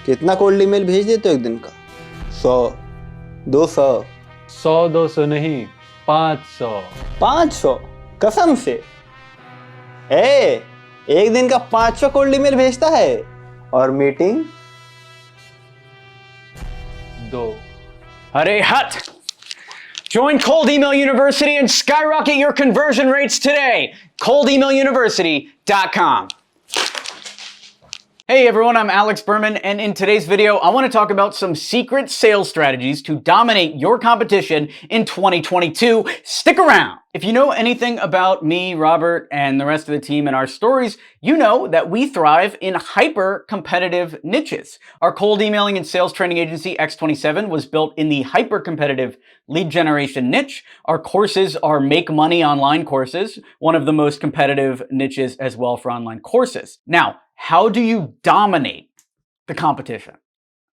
कितना cold email भेज देते हो एक दिन का? 100, 200? 100-200 नहीं, 500। 500? कसम से? एक दिन का 500 कोल्ड ईमेल भेजता है और मीटिंग 2। अरे हट! Join Cold Email University and skyrocket your conversion rates today. coldemailuniversity.com. Hey everyone, I'm Alex Berman, and in today's video, I want to talk about some secret sales strategies to dominate your competition in 2022. Stick around! If you know anything about me, Robert, and the rest of the team and our stories, you know that we thrive in hyper-competitive niches. Our cold emailing and sales training agency, X27, was built in the hyper-competitive lead generation niche. Our courses are make money online courses, one of the most competitive niches as well for online courses. Now, how do you dominate the competition?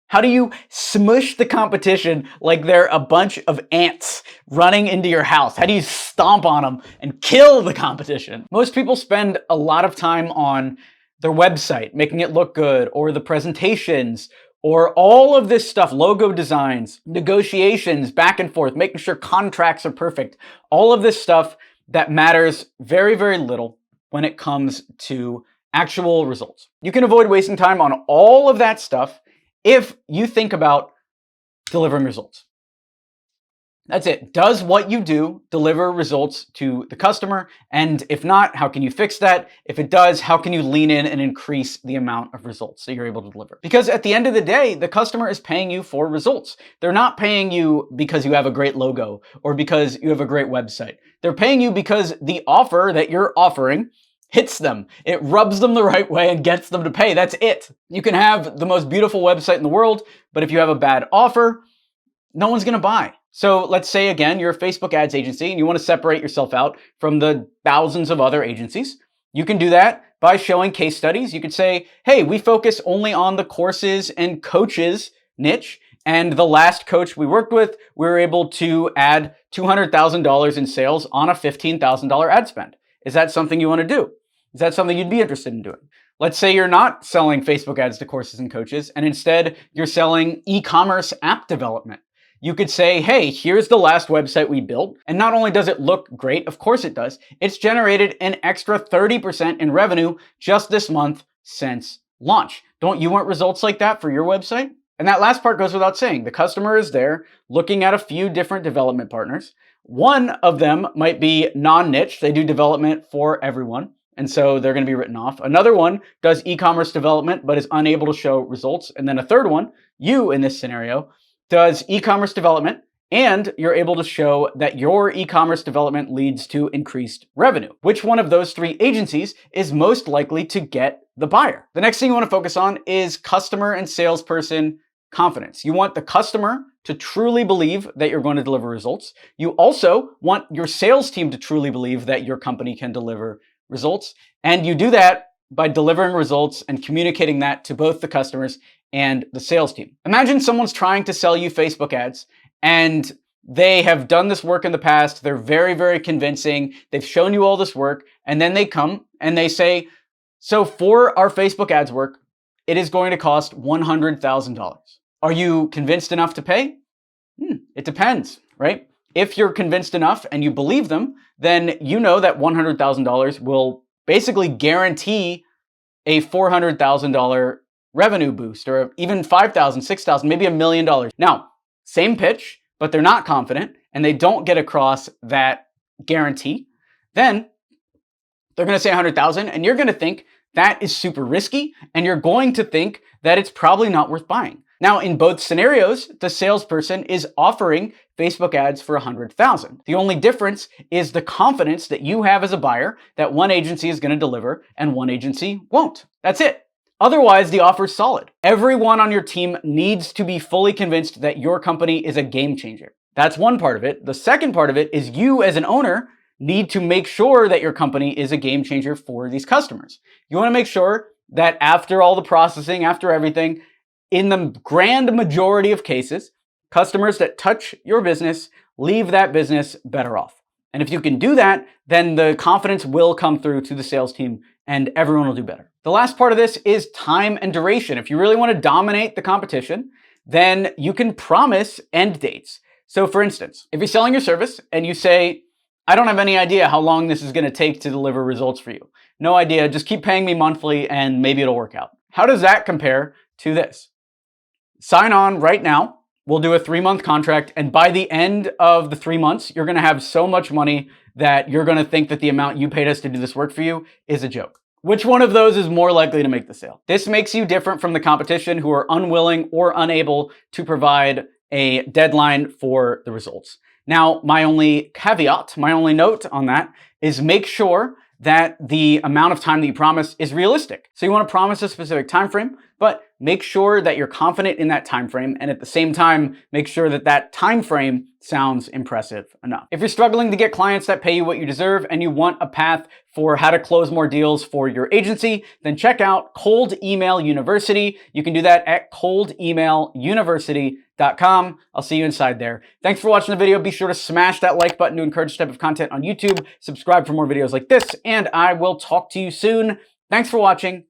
How do you smush the competition like they're a bunch of ants running into your house? How do you stomp on them and kill the competition? Most people spend a lot of time on their website, making it look good, or the presentations, or all of this stuff, logo designs, negotiations, back and forth, making sure contracts are perfect. All of this stuff that matters very, very little when it comes to actual results. You can avoid wasting time on all of that stuff if you think about delivering results. That's it. Does what you do deliver results to the customer? And if not, how can you fix that? If it does, how can you lean in and increase the amount of results that you're able to deliver? Because at the end of the day, the customer is paying you for results. They're not paying you because you have a great logo or because you have a great website. They're paying you because the offer that you're offering hits them. It rubs them the right way and gets them to pay. That's it. You can have the most beautiful website in the world, but if you have a bad offer, no one's going to buy. So let's say, again, you're a Facebook ads agency and you want to separate yourself out from the thousands of other agencies. You can do that by showing case studies. You could say, hey, we focus only on the courses and coaches niche. And the last coach we worked with, we were able to add $200,000 in sales on a $15,000 ad spend. Is that something you want to do? Is that something you'd be interested in doing? Let's say you're not selling Facebook ads to courses and coaches, and instead you're selling e-commerce app development. You could say, hey, here's the last website we built. And not only does it look great, of course it does, it's generated an extra 30% in revenue just this month since launch. Don't you want results like that for your website? And that last part goes without saying. The customer is there looking at a few different development partners. One of them might be non-niche. They do development for everyone, and so they're going to be written off. Another one does e-commerce development, but is unable to show results. And then a third one, you in this scenario, does e-commerce development, and you're able to show that your e-commerce development leads to increased revenue. Which one of those three agencies is most likely to get the buyer? The next thing you want to focus on is customer and salesperson confidence. You want the customer to truly believe that you're going to deliver results. You also want your sales team to truly believe that your company can deliver results. And you do that by delivering results and communicating that to both the customers and the sales team. Imagine someone's trying to sell you Facebook ads and they have done this work in the past. They're very, very convincing. They've shown you all this work. And then they come and they say, so for our Facebook ads work, it is going to cost $100,000. Are you convinced enough to pay? It depends, right? If you're convinced enough and you believe them, then you know that $100,000 will basically guarantee a $400,000 revenue boost, or even $5,000, $6,000, maybe $1 million. Now, same pitch, but they're not confident and they don't get across that guarantee. Then they're going to say 100,000 and you're going to think that is super risky and you're going to think that it's probably not worth buying. Now, in both scenarios, the salesperson is offering Facebook ads for 100,000. The only difference is the confidence that you have as a buyer that one agency is going to deliver and one agency won't. That's it. Otherwise, the offer's solid. Everyone on your team needs to be fully convinced that your company is a game changer. That's one part of it. The second part of it is you as an owner need to make sure that your company is a game changer for these customers. You want to make sure that after all the processing, after everything, in the grand majority of cases, customers that touch your business leave that business better off. And if you can do that, then the confidence will come through to the sales team and everyone will do better. The last part of this is time and duration. If you really want to dominate the competition, then you can promise end dates. So for instance, if you're selling your service and you say, I don't have any idea how long this is going to take to deliver results for you. No idea, just keep paying me monthly and maybe it'll work out. How does that compare to this? Sign on right now. We'll do a 3-month contract. And by the end of the 3 months, you're going to have so much money that you're going to think that the amount you paid us to do this work for you is a joke. Which one of those is more likely to make the sale? This makes you different from the competition who are unwilling or unable to provide a deadline for the results. Now, my only caveat, my only note on that is make sure that the amount of time that you promise is realistic. So you want to promise a specific time frame, but make sure that you're confident in that time frame, and at the same time, make sure that that time frame sounds impressive enough. If you're struggling to get clients that pay you what you deserve and you want a path for how to close more deals for your agency, then check out Cold Email University. You can do that at coldemailuniversity.com. I'll see you inside there. Thanks for watching the video. Be sure to smash that like button to encourage this type of content on YouTube. Subscribe for more videos like this, and I will talk to you soon. Thanks for watching.